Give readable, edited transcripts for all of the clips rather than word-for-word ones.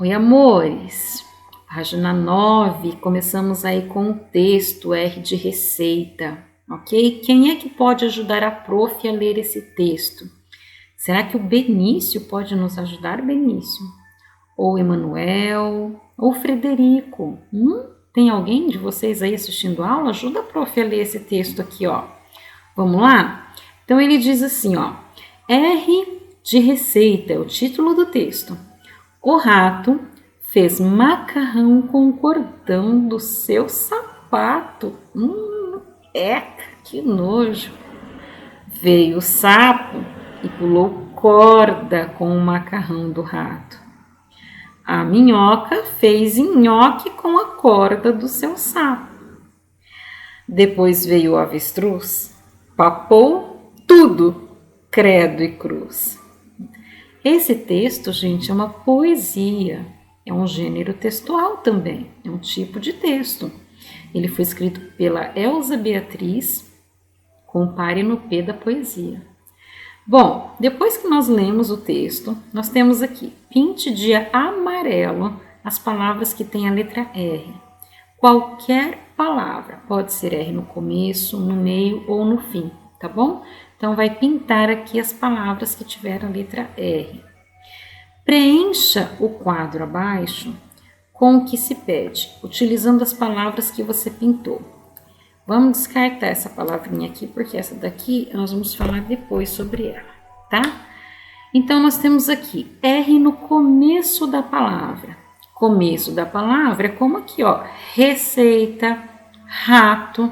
Oi, amores! Página 9, começamos aí com o texto R de receita, ok? Quem é que pode ajudar a prof a ler esse texto? Será que o Benício pode nos ajudar, Benício? Ou Emanuel? Ou Frederico? Tem alguém de vocês aí assistindo a aula? Ajuda a prof a ler esse texto aqui, ó. Vamos lá? Então ele diz assim, ó. R de receita é o título do texto. O rato fez macarrão com o cordão do seu sapato. Que nojo! Veio o sapo e pulou corda com o macarrão do rato. A minhoca fez nhoque com a corda do seu sapo. Depois veio o avestruz, papou tudo, credo e cruz. Esse texto, gente, é uma poesia, é um gênero textual também, é um tipo de texto. Ele foi escrito pela Elza Beatriz, compare no P da poesia. Bom, depois que nós lemos o texto, nós temos aqui, pinte de amarelo as palavras que têm a letra R. Qualquer palavra, pode ser R no começo, no meio ou no fim, tá bom? Então, vai pintar aqui as palavras que tiveram a letra R. Preencha o quadro abaixo com o que se pede, utilizando as palavras que você pintou. Vamos descartar essa palavrinha aqui, porque essa daqui nós vamos falar depois sobre ela, tá? Então, nós temos aqui R no começo da palavra. Começo da palavra é como aqui, ó, receita, rato,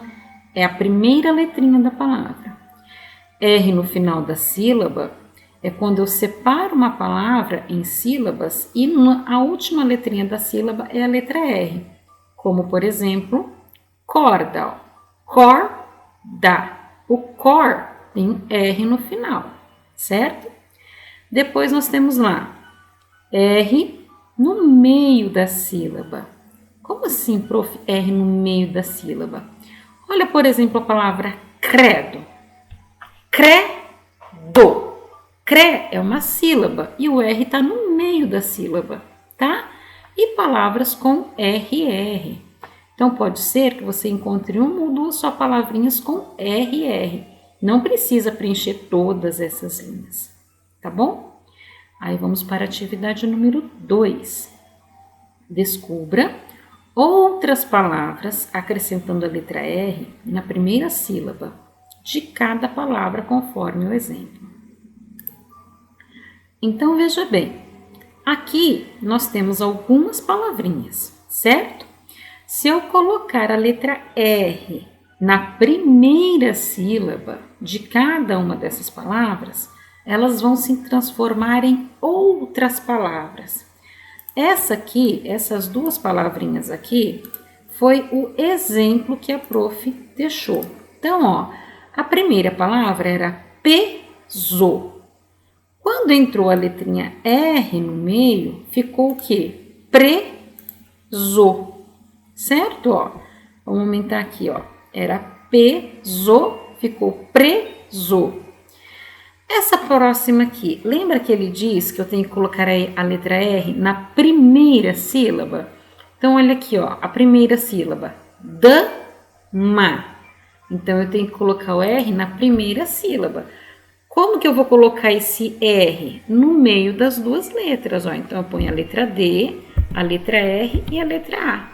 é a primeira letrinha da palavra. R no final da sílaba é quando eu separo uma palavra em sílabas e a última letrinha da sílaba é a letra R. Como, por exemplo, corda. Ó. Corda. O cor tem R no final, certo? Depois nós temos lá R no meio da sílaba. Como assim, prof? R no meio da sílaba? Olha, por exemplo, a palavra credo. Credo. Cre é uma sílaba e o R está no meio da sílaba, tá? E palavras com RR. Então, pode ser que você encontre uma ou duas só palavrinhas com RR. Não precisa preencher todas essas linhas, tá bom? Aí, vamos para a atividade número 2. Descubra outras palavras acrescentando a letra R na primeira sílaba de cada palavra conforme o exemplo. Então, veja bem, aqui nós temos algumas palavrinhas, certo? Se eu colocar a letra R na primeira sílaba de cada uma dessas palavras, elas vão se transformar em outras palavras. Essa aqui, essas duas palavrinhas aqui, foi o exemplo que a prof deixou. Então, ó, a primeira palavra era peso. Quando entrou a letrinha R no meio, ficou o quê? Preso. Certo? Ó, vamos aumentar aqui, ó. Era peso, ficou preso. Essa próxima aqui, lembra que ele diz que eu tenho que colocar a letra R na primeira sílaba? Então, olha aqui, ó, a primeira sílaba, dama. Então, eu tenho que colocar o R na primeira sílaba. Como que eu vou colocar esse R? No meio das duas letras, ó. Então, eu ponho a letra D, a letra R e a letra A.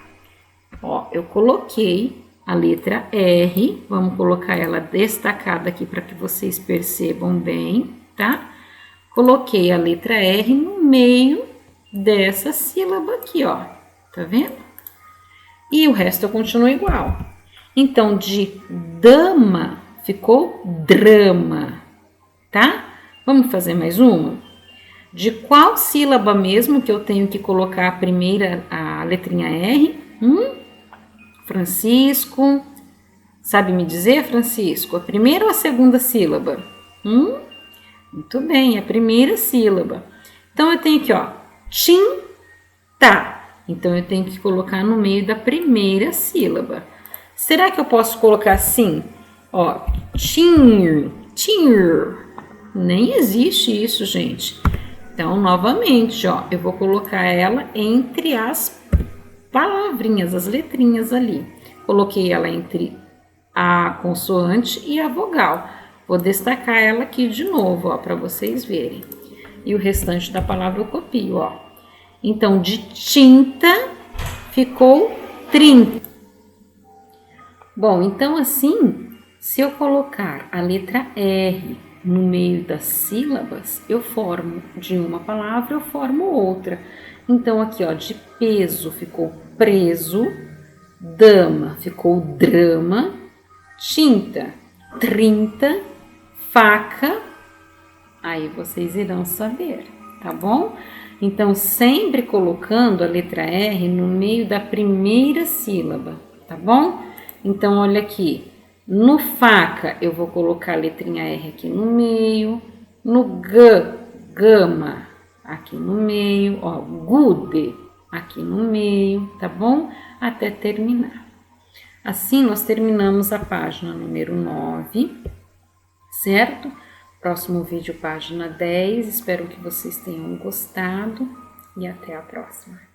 Ó, eu coloquei a letra R, vamos colocar ela destacada aqui para que vocês percebam bem, tá? Coloquei a letra R no meio dessa sílaba aqui, ó, tá vendo? E o resto eu continuo igual. Então, de dama ficou drama, tá? Vamos fazer mais uma? De qual sílaba mesmo que eu tenho que colocar a primeira, a letrinha R? Francisco, sabe me dizer, Francisco, a primeira ou a segunda sílaba? Muito bem, a primeira sílaba. Então, eu tenho aqui, ó, tinta. Então, eu tenho que colocar no meio da primeira sílaba. Será que eu posso colocar assim? Ó, tinha. Nem existe isso, gente. Então, novamente, ó, eu vou colocar ela entre as palavrinhas, as letrinhas ali. Coloquei ela entre a consoante e a vogal. Vou destacar ela aqui de novo, ó, para vocês verem. E o restante da palavra eu copio, ó. Então, de tinta ficou 30. Bom, então assim, se eu colocar a letra R no meio das sílabas, eu formo de uma palavra, eu formo outra. Então aqui, ó, de peso ficou preso, dama ficou drama, tinta, 30, faca, aí vocês irão saber, tá bom? Então sempre colocando a letra R no meio da primeira sílaba, tá bom? Então olha aqui, no faca eu vou colocar a letrinha R aqui no meio, no gama, aqui no meio, ó, gude, aqui no meio, tá bom? Até terminar. Assim, nós terminamos a página número 9, certo? Próximo vídeo, página 10. Espero que vocês tenham gostado e até a próxima.